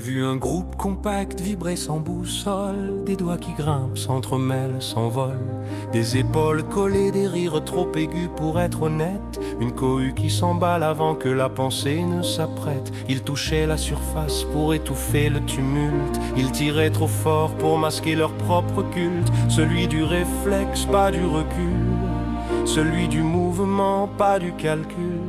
vu un groupe compact vibrer sans boussole, des doigts qui grimpent, s'entremêlent, s'envolent, des épaules collées, des rires trop aigus pour être honnête, une cohue qui s'emballe avant que la pensée ne s'apprête. Ils touchaient la surface pour étouffer le tumulte, ils tiraient trop fort pour masquer leur propre culte, celui du réflexe, pas du recul, celui du mouvement, pas du calcul.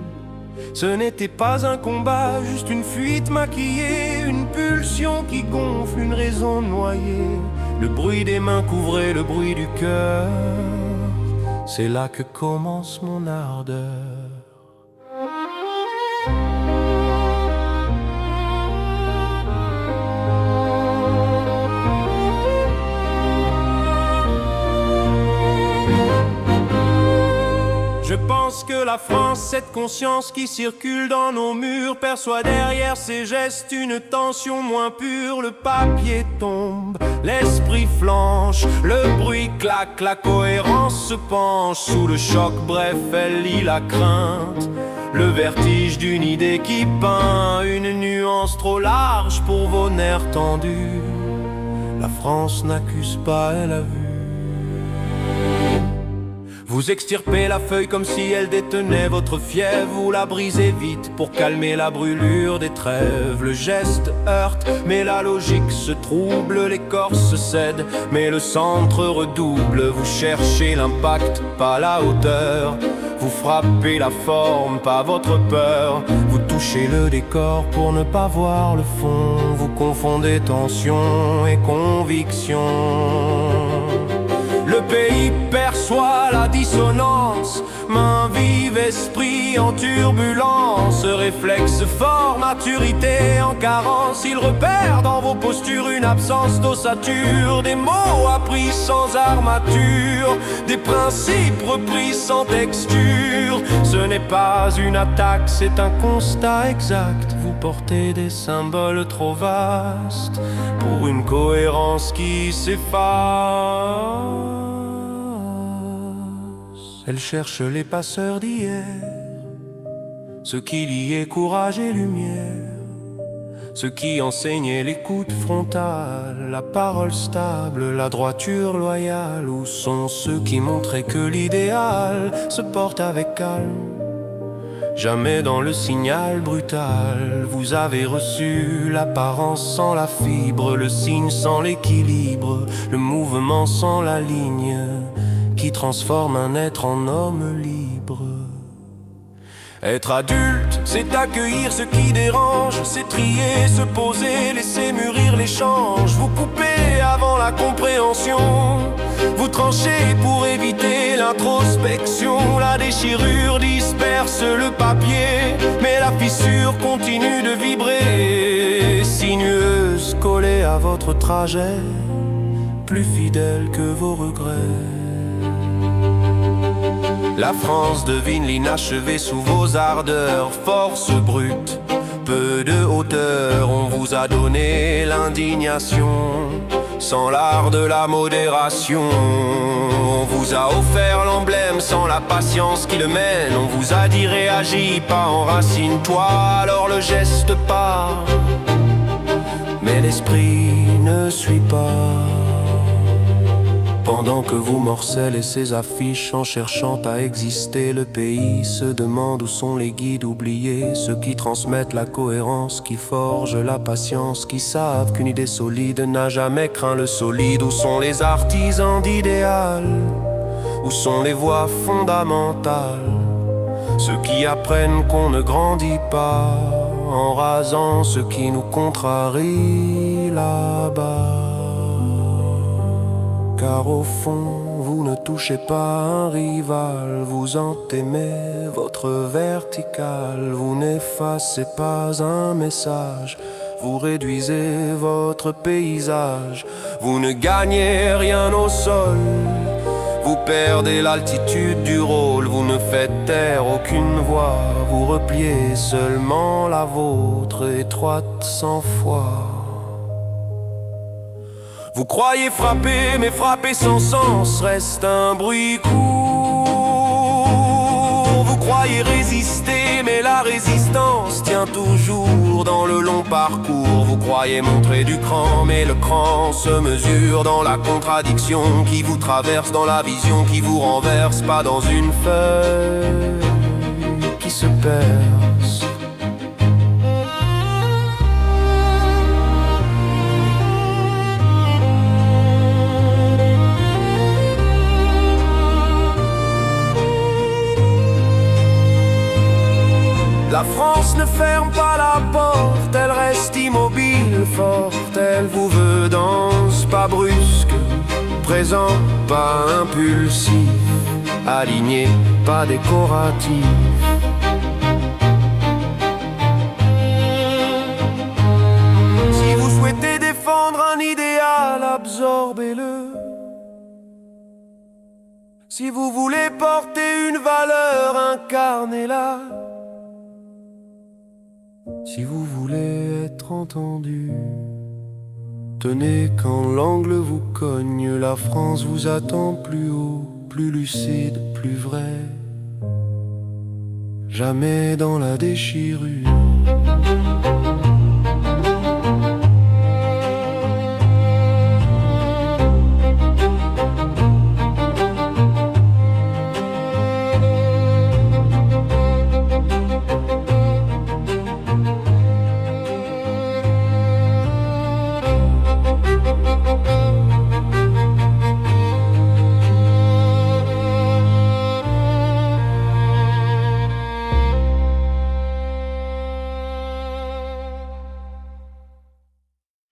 Ce n'était pas un combat, juste une fuite maquillée, une pulsion qui gonfle, une raison noyée. Le bruit des mains couvrait le bruit du cœur. C'est là que commence mon ardeur. Je pense que la France, cette conscience qui circule dans nos murs, perçoit derrière ses gestes une tension moins pure. Le papier tombe, l'esprit flanche, le bruit claque, la cohérence se penche sous le choc, bref, elle lit la crainte. Le vertige d'une idée qui peint une nuance trop large pour vos nerfs tendus. La France n'accuse pas, elle a vu. Vous extirpez la feuille comme si elle détenait votre fièvre. Vous la brisez vite pour calmer la brûlure des trêves. Le geste heurte, mais la logique se trouble. L'écorce cède, mais le centre redouble. Vous cherchez l'impact, pas la hauteur. Vous frappez la forme, pas votre peur. Vous touchez le décor pour ne pas voir le fond. Vous confondez tension et conviction. Le pays perçoit la dissonance, main vive, esprit en turbulence, réflexe fort, maturité en carence. Il repère dans vos postures une absence d'ossature, des mots appris sans armature, des principes repris sans texture. Ce n'est pas une attaque, c'est un constat exact. Vous portez des symboles trop vastes pour une cohérence qui s'efface. Elle cherche les passeurs d'hier, ceux qui liaient courage et lumière, ceux qui enseignaient l'écoute frontale, la parole stable, la droiture loyale. Où sont ceux qui montraient que l'idéal se porte avec calme, jamais dans le signal brutal? Vous avez reçu l'apparence sans la fibre, le signe sans l'équilibre, le mouvement sans la ligne qui transforme un être en homme libre. Être adulte, c'est accueillir ce qui dérange, c'est trier, se poser, laisser mûrir l'échange. Vous coupez avant la compréhension, vous tranchez pour éviter l'introspection. La déchirure disperse le papier, mais la fissure continue de vibrer, sinueuse, collée à votre trajet, plus fidèle que vos regrets. La France devine l'inachevé sous vos ardeurs, force brute, peu de hauteur. On vous a donné l'indignation, sans l'art de la modération. On vous a offert l'emblème sans la patience qui le mène. On vous a dit réagis, pas enracine-toi. Alors le geste part, mais l'esprit ne suit pas. Pendant que vous morcellez ces affiches en cherchant à exister, le pays se demande où sont les guides oubliés, ceux qui transmettent la cohérence, qui forgent la patience, qui savent qu'une idée solide n'a jamais craint le solide. Où sont les artisans d'idéal? Où sont les voix fondamentales? Ceux qui apprennent qu'on ne grandit pas en rasant ce qui nous contrarie là-bas. Car au fond, vous ne touchez pas un rival, vous entamez votre verticale. Vous n'effacez pas un message, vous réduisez votre paysage. Vous ne gagnez rien au sol, vous perdez l'altitude du rôle. Vous ne faites taire aucune voix, vous repliez seulement la vôtre, étroite sans foi. Vous croyez frapper, mais frapper sans sens reste un bruit court. Vous croyez résister, mais la résistance tient toujours dans le long parcours. Vous croyez montrer du cran, mais le cran se mesure dans la contradiction qui vous traverse, dans la vision qui vous renverse, pas dans une feuille qui se perce. La France ne ferme pas la porte, elle reste immobile, forte. Elle vous veut dense, pas brusque, présent, pas impulsif, aligné, pas décoratif. Si vous souhaitez défendre un idéal, absorbez-le. Si vous voulez porter une valeur, incarnez-la. Si vous voulez être entendu, tenez quand l'angle vous cogne. La France vous attend plus haut, plus lucide, plus vrai. Jamais dans la déchirure.